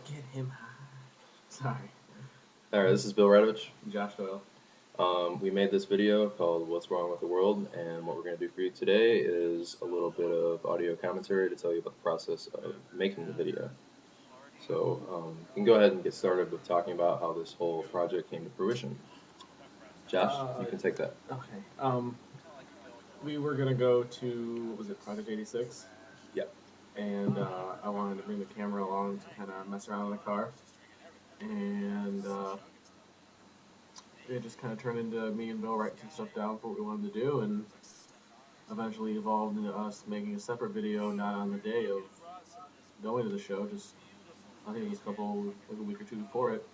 Get him high. Sorry. Alright, this is Bill Radovich. Josh Doyle. We made this video called What's Wrong with the World, and what we're going to do for you today is a little bit of audio commentary to tell you about the process of making the video. So you can go ahead and get started with talking about how this whole project came to fruition. Josh, you can take that. Okay. We were gonna go to, what was it, Project 86? Yep. And I wanted to bring the camera along to kind of mess around in the car. And it just kind of turned into me and Bill writing some stuff down for what we wanted to do, and eventually evolved into us making a separate video, not on the day of going to the show, just I think it was like a week or two before it,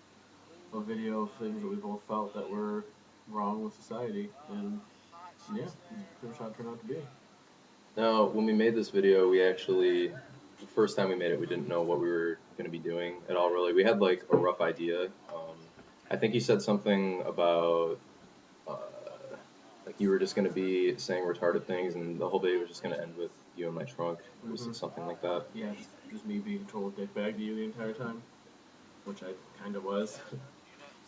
a video of things that we both felt that were wrong with society, and yeah, that's pretty much how it turned out to be. Now, when we made this video, the first time we made it, we didn't know what we were going to be doing at all, really. We had like a rough idea. I think you said something about uh, like you were just going to be saying retarded things, and the whole video was just going to end with you in my trunk. It was something like that. Yeah, just me being a total dickbag to you the entire time, which I kind of was.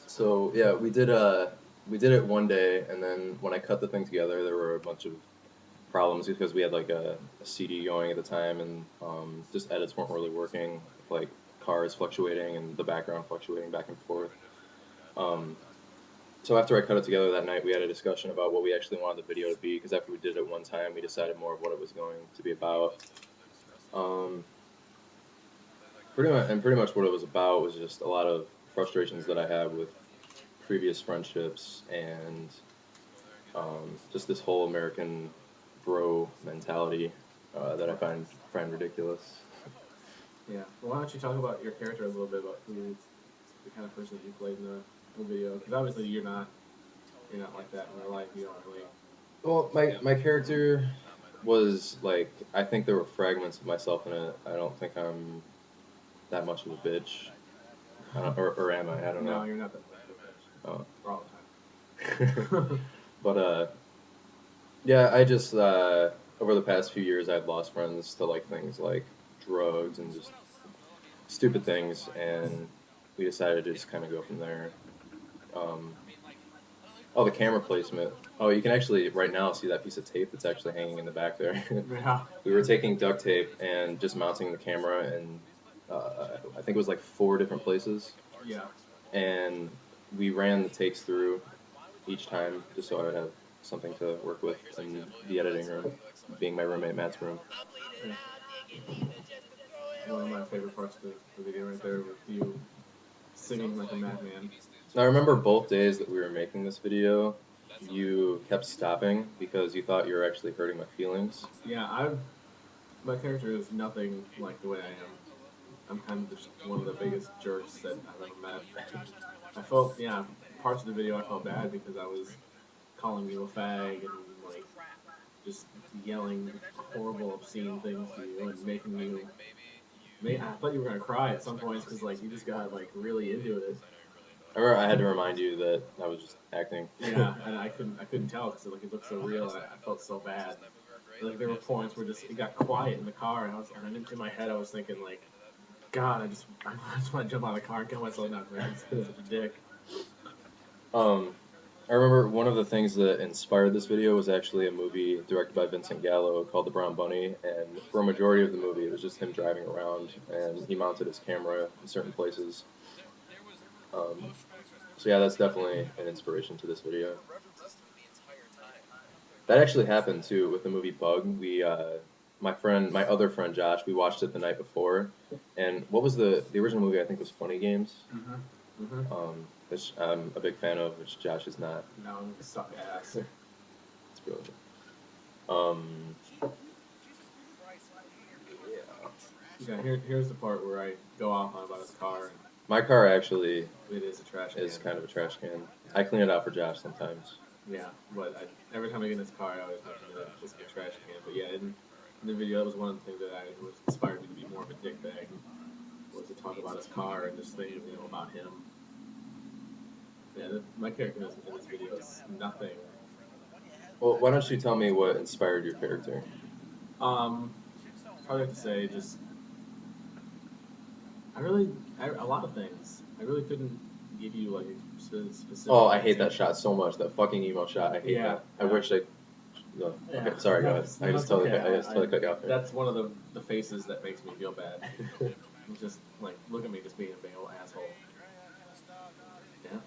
So yeah, we did it one day, and then when I cut the thing together, there were a bunch of problems because we had like a CD going at the time, and just edits weren't really working. Like cars fluctuating and the background fluctuating back and forth. Um, so after I cut it together that night, we had a discussion about what we actually wanted the video to be. Because after we did it one time, we decided more of what it was going to be about. Um, pretty much what it was about was just a lot of frustrations that I had with previous friendships and just this whole American bro mentality that I find ridiculous. Yeah. Well, why don't you talk about your character a little bit, about who the kind of person you played in the video? Because obviously you're not like that in real life. You don't really. Well, my character was like I think there were fragments of myself in it. I don't think I'm that much of a bitch, or am I? I don't No, know. you're not that much of a bitch. Oh. For all the time. But yeah, I just over the past few years, I've lost friends to like things like drugs and just stupid things, and we decided to just kind of go from there. Um, oh, the camera placement. Oh, you can actually right now see that piece of tape that's actually hanging in the back there. Yeah. We were taking duct tape and just mounting the camera, and I think it was like 4 different places, Yeah. and we ran the takes through each time just so I would have something to work with in the editing room, being my roommate Matt's room. Yeah. One of my favorite parts of the video right there with you singing like a madman. Now, I remember both days that we were making this video, you kept stopping because you thought you were actually hurting my feelings. Yeah, my character is nothing like the way I am. I'm kind of just one of the biggest jerks that I've ever met. I felt, yeah, parts of the video I felt bad because I was calling you a fag and like just yelling horrible, obscene things to you and making you. I thought you were gonna cry at some points because like you just got like really into it. I remember I had to remind you that I was just acting. Yeah, and I couldn't tell because like it looked so real and I felt so bad. Like there were points where just it got quiet in the car and in my head I was thinking like, God, I just want to jump out of the car and kill myself now because I'm such a dick. Um, I remember one of the things that inspired this video was actually a movie directed by Vincent Gallo called The Brown Bunny, and for a majority of the movie, it was just him driving around, and he mounted his camera in certain places. Um, so yeah, that's definitely an inspiration to this video. That actually happened too with the movie Bug. My other friend Josh, we watched it the night before, and what was the original movie? I think was Funny Games, Mm-hmm. which I'm a big fan of, which Josh is not. No, suck ass. It's brilliant. Um, yeah. Yeah, here's the part where I go off on about his car and My car actually it is a trash can. is kind of a trash can. I clean it out for Josh sometimes. Yeah, but every time I get in this car, I always mention that it's a trash can. But yeah, in the video, that was one of the things that was inspired me to be more of a dickbag, was to talk about his car and just things, about him. Yeah, my character in this video is nothing. Well, why don't you tell me what inspired your character? Um, Probably have to say just A lot of things. I really couldn't give you like a specific Oh, I hate answer. that shot so much. That fucking emo shot. I hate Yeah, that. I yeah, wish I. No. yeah. Okay, sorry. Go No, ahead. no, it's okay. I just totally cut you off there. That's one of the faces that makes me feel bad. Just like look at me, just being a big old asshole. Yeah,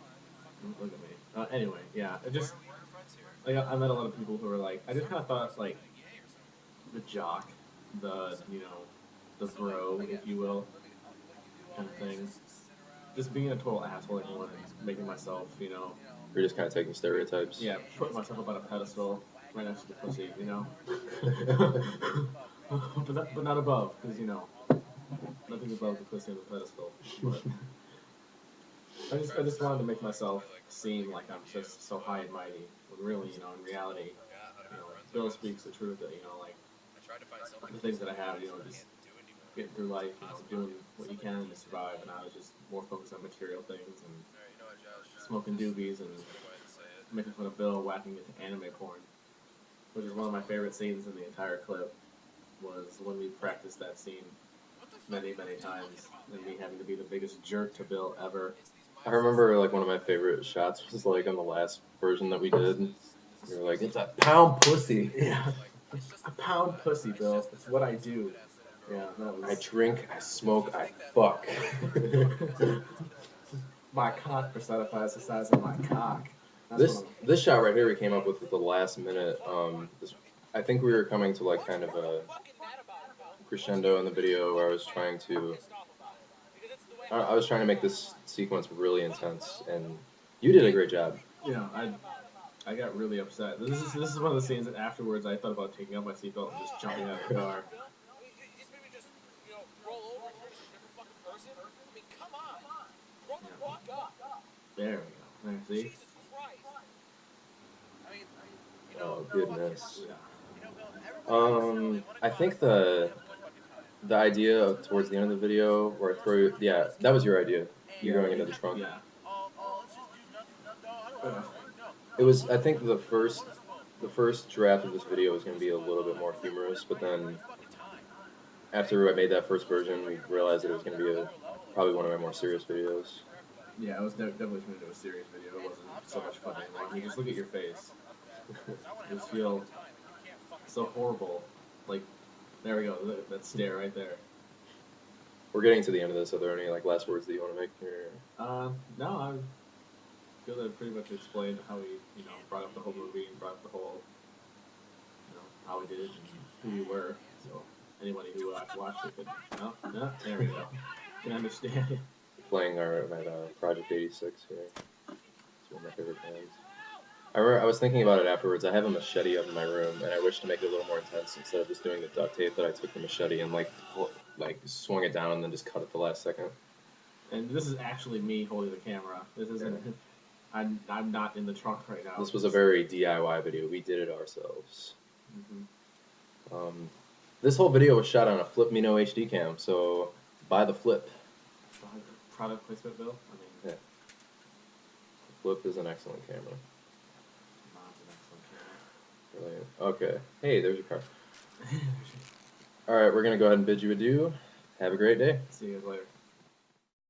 look at me. Anyway, yeah, it just like I met a lot of people who were like, I just kind of thought like the jock, the the bro, if you will, kind of thing. Just being a total asshole, everyone, and making myself, You're just kind of taking stereotypes. yeah, putting myself up on a pedestal right next to the pussy. But not above, because nothing's above the pussy on the pedestal. But I just wanted to make myself seem like I'm just so high and mighty, when really, in reality, Bill speaks the truth that like the things that I have, just getting through life, doing what you can to survive, and I was just more focused on material things and smoking doobies and making fun of Bill whacking into anime porn, which is one of my favorite scenes in the entire clip. Was when we practiced that scene many, many times, and me having to be the biggest jerk to Bill ever. I remember like one of my favorite shots was like on the last version that we did. You were like, "It's a pound pussy." Yeah, a pound pussy, Bill. It's what I do. Yeah, that I was drink, I smoke, I fuck. my cock personifies the size of my cock. That's what This I'm. this shot right here we came up with at the last minute. I think we were coming to like kind of a crescendo in the video where I was trying to make this sequence really intense, and you did a great job. I got really upset. This is one of the scenes that afterwards I thought about taking out my seatbelt and just jumping out of the car. Yeah. There we go. There, see? Oh goodness. Yeah. I think the idea towards the end of the video where I throw you, yeah, that was your idea. You Yeah. going into the trunk. Yeah. Ugh. It was. I think the first draft of this video was going to be a little bit more humorous, but then after I made that first version, we realized that it was going to be probably one of my more serious videos. Yeah, I was definitely trying to do a serious video. It wasn't so much fun anymore. I mean, just look at your face. You just feel so horrible. Like, there we go. That stare right there. We're getting to the end of this. Are there any like last words that you want to make here? No, I feel that I pretty much explained how we, brought up the whole movie and brought up the whole, how we did it and who we were. So anybody who watched it could, no, there we go. Can understand. Playing our Project 86 here. It's one of my favorite bands. I was thinking about it afterwards. I have a machete up in my room, and I wish to make it a little more intense instead of just doing the duct tape that I took the machete and like swung it down and then just cut it the last second. And this is actually me holding the camera. This isn't. Yeah. I'm not in the trunk right now. This was a very DIY video. We did it ourselves. This whole video was shot on a Flip Mino HD cam, so buy the Flip. Product placement, Bill? I mean, yeah. The Flip is an excellent camera. Not an excellent camera. Brilliant. Okay. Hey, there's your car. Alright, we're going to go ahead and bid you adieu. Have a great day. See you guys later.